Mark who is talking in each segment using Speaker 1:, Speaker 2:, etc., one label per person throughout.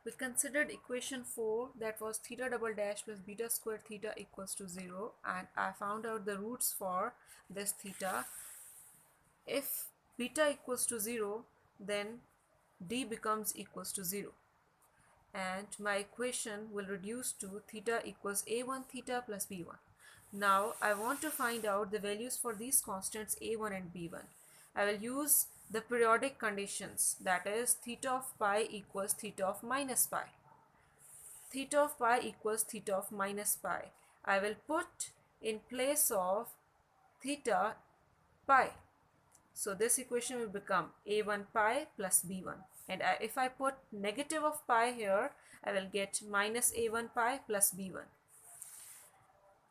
Speaker 1: We considered equation 4, that was theta double dash plus beta square theta equals to 0, and I found out the roots for this theta. If beta equals to 0, then d becomes equals to 0, and my equation will reduce to theta equals a1 theta plus b1. Now I want to find out the values for these constants a1 and b1. I will use the periodic conditions, that is theta of pi equals theta of minus pi. Theta of pi equals theta of minus pi. I will put in place of theta pi. So this equation will become a1 pi plus b1. And if I put negative of pi here, I will get minus a1 pi plus b1.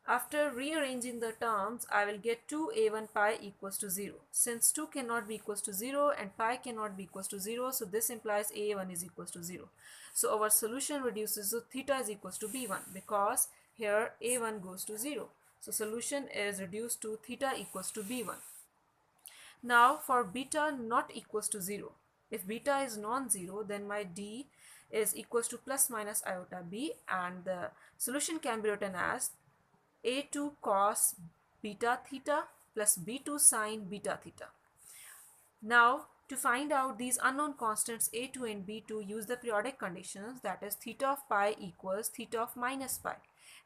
Speaker 1: After rearranging the terms, I will get 2a1 pi equals to 0. Since 2 cannot be equals to 0 and pi cannot be equals to 0, so this implies a1 is equals to 0. So our solution reduces to theta is equals to b1 because here a1 goes to 0. So solution is reduced to theta equals to b1. Now for beta not equals to 0. If beta is non-zero, then my d is equals to plus minus iota b, and the solution can be written as a2 cos beta theta plus b2 sine beta theta. Now to find out these unknown constants a2 and b2, use the periodic conditions, that is theta of pi equals theta of minus pi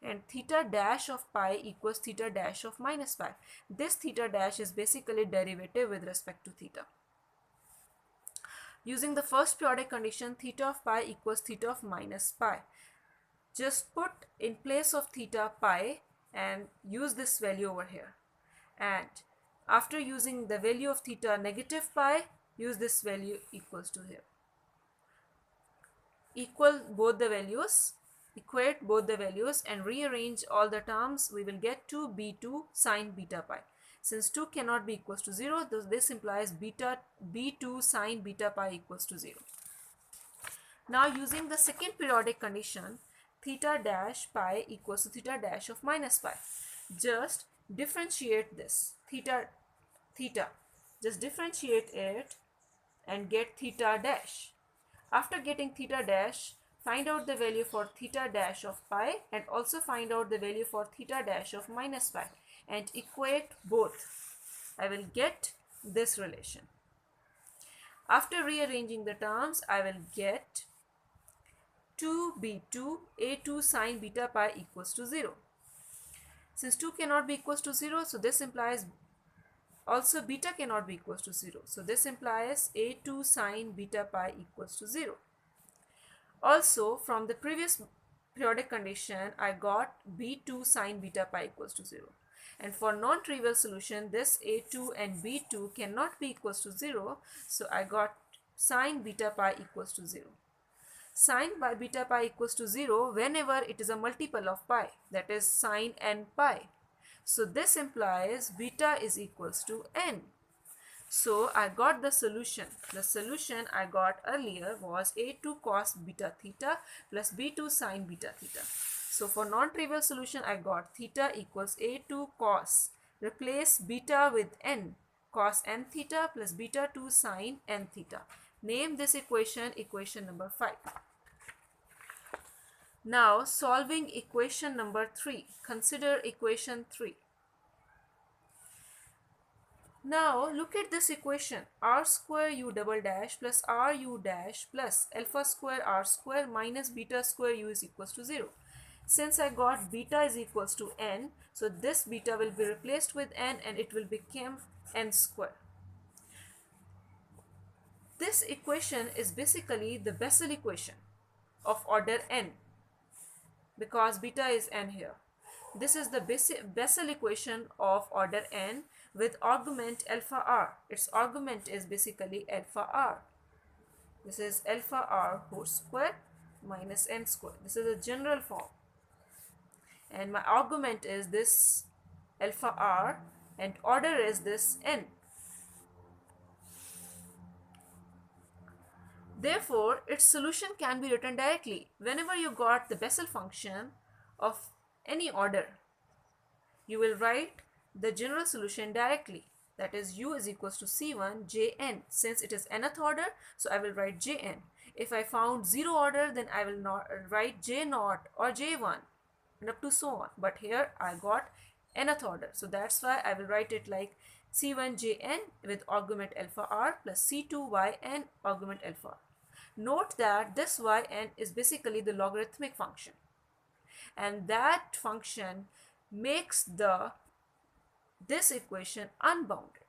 Speaker 1: and theta dash of pi equals theta dash of minus pi. This theta dash is basically derivative with respect to theta. Using the first periodic condition, theta of pi equals theta of minus pi. Just put in place of theta pi and use this value over here, and after using the value of theta negative pi, use this value equals to here. Equate both the values and rearrange all the terms. We will get to b2 sine beta pi. Since 2 cannot be equals to 0, this implies b2 sine beta pi equals to 0. Now using the second periodic condition, theta dash pi equals to theta dash of minus pi. Just differentiate this theta, just differentiate it and get theta dash. After getting theta dash, find out the value for theta dash of pi and also find out the value for theta dash of minus pi and equate both. I will get this relation. After rearranging the terms, I will get 2b2 a2 sine beta pi equals to 0. Since 2 cannot be equals to 0, so this implies also beta cannot be equals to 0. So this implies a2 sine beta pi equals to 0. Also from the previous periodic condition, I got b2 sine beta pi equals to 0. And for non-trivial solution, this a2 and b2 cannot be equals to 0. So I got sine beta pi equals to 0. Sine by beta pi equals to 0 whenever it is a multiple of pi, that is sine n pi. So this implies beta is equals to n. So I got the solution. The solution I got earlier was a2 cos beta theta plus b2 sine beta theta. So for non-trivial solution, I got theta equals a2 cos. Replace beta with n, cos n theta plus beta 2 sine n theta. Name this equation equation number 5. Now solving equation number 3. Consider equation 3. Now look at this equation, r square u double dash plus r u dash plus alpha square r square minus beta square u is equals to 0. Since I got beta is equals to n, so this beta will be replaced with n and it will become n square. This equation is basically the Bessel equation of order n because beta is n here. This is the Bessel equation of order n with argument alpha r. Its argument is basically alpha r. This is alpha r whole square minus n square. This is a general form. And my argument is this alpha r and order is this n. Therefore, its solution can be written directly. Whenever you got the Bessel function of any order, you will write the general solution directly. That is u is equals to c1 jn. Since it is nth order, so I will write jn. If I found 0 order, then I will not write J0 or J1 and up to so on. But here I got nth order, so that's why I will write it like C1Jn with argument alpha r plus C2Yn argument alpha r. Note that this Yn is basically the logarithmic function, and that function makes this equation unbounded.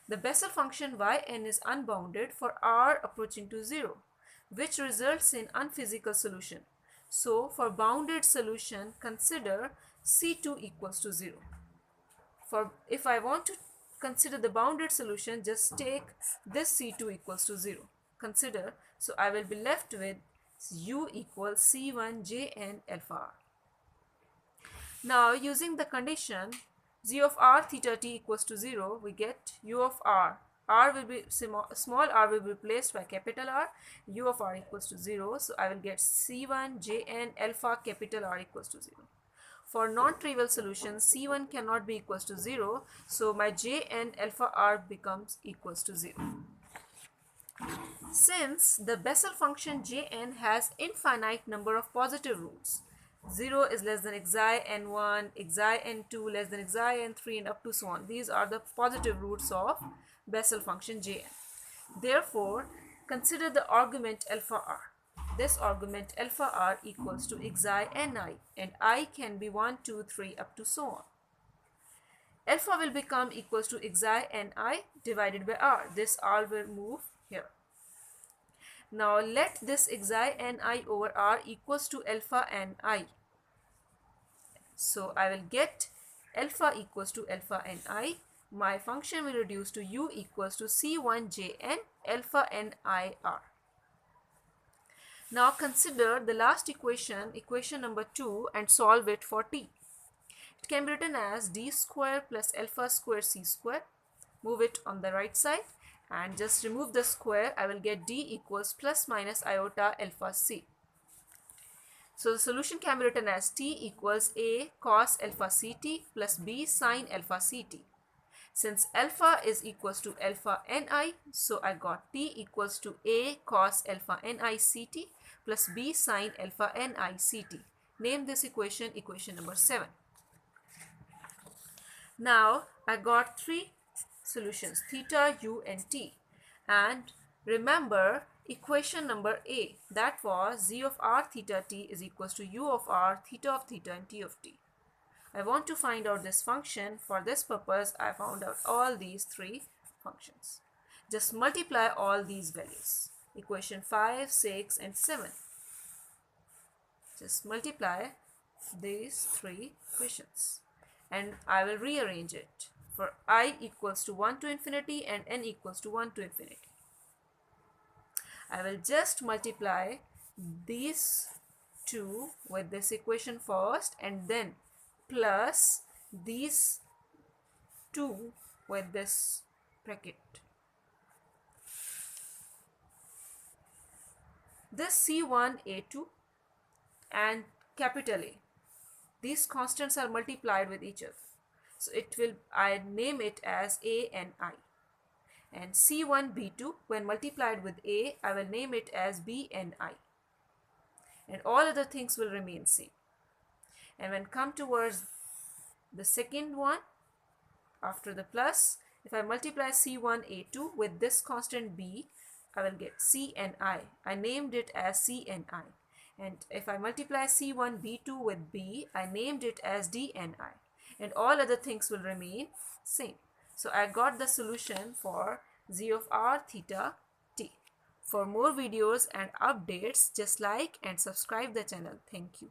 Speaker 1: The Bessel function Yn is unbounded for r approaching to 0, which results in unphysical solution. So for bounded solution, consider C2 equals to 0. If I want to consider the bounded solution, just take this C2 equals to 0. Consider, so I will be left with u equals C1Jn alpha r. Now using the condition z of r theta t equals to 0, we get u of r. R will be small r will be replaced by capital R. U of r equals to 0. So I will get C1Jn alpha capital R equals to 0. For non-trivial solutions, C1 cannot be equals to 0. So my Jn alpha r becomes equals to 0. Since the Bessel function Jn has infinite number of positive roots, 0 is less than xi n1, xi n2 less than xi n3 and up to so on. These are the positive roots of Bessel function Jn. Therefore, consider the argument alpha r. This argument alpha r equals to xi ni, and I can be 1, 2, 3 up to so on. Alpha will become equals to xi ni divided by r. This r will move here. Now let this xi ni over r equals to alpha ni. So I will get alpha equals to alpha ni. My function will reduce to u equals to C1Jn alpha ni r. Now consider the last equation, equation number 2, and solve it for t. It can be written as d square plus alpha square c square. Move it on the right side and just remove the square. I will get d equals plus minus iota alpha c. So the solution can be written as t equals a cos alpha ct plus b sin alpha ct. Since alpha is equals to alpha ni, so I got t equals to a cos alpha ni ct plus b sin alpha ni ct. Name this equation equation number 7. Now I got 3 solutions, theta, u and t. And remember equation number a, that was z of r theta t is equals to u of r theta of theta and t of t. I want to find out this function. For this purpose, I found out all these 3 functions. Just multiply all these values. Equation 5, 6 and 7. Just multiply these 3 equations. And I will rearrange it. For I equals to 1 to infinity and n equals to 1 to infinity. I will just multiply these 2 with this equation first and then plus these 2 with this bracket. This C1A2 and capital A, these constants are multiplied with each other. So I name it as A and I. And C1B2, when multiplied with A, I will name it as B and I. And all other things will remain same. And when come towards the second one, after the plus, if I multiply C1A2 with this constant B, I will get C and I. I named it as C and I. And if I multiply C1B2 with B, I named it as D and I. And all other things will remain same. So I got the solution for z of r theta t. For more videos and updates, just like and subscribe the channel. Thank you.